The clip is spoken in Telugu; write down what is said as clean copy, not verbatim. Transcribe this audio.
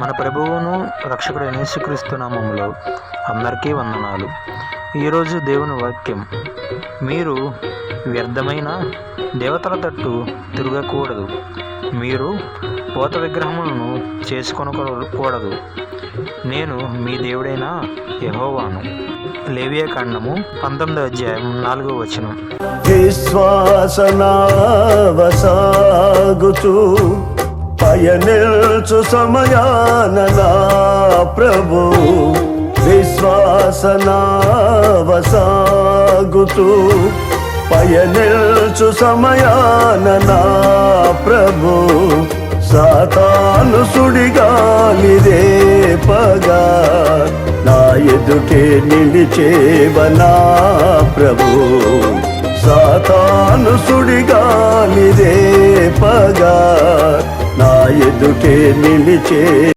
మన ప్రభువును రక్షకుడైన యేసుక్రీస్తు నామములో అందరికీ వందనాలు. ఈరోజు దేవుని వాక్యం, మీరు వ్యర్థమైన దేవతల తట్టు తిరగకూడదు, మీరు పోత విగ్రహములను చేసుకొనకూడదు, నేను మీ దేవుడైన యెహోవాను. లేవియాకాండము 19వ అధ్యాయం 4వ వచనం. విశ్వాసనావసాగుచు పయనిల్చు సమయాన నా ప్రభు, విశ్వాసనావసాగుచు పయనిల్చు సమయాన నా ప్రభు, సాతాను సుడిగాలిదే పగా నా ఎదుటే నిలిచేవనా ప్రభు, సాతాను సుడిగాలిదే పగా నా ఎదుటే నిలిచే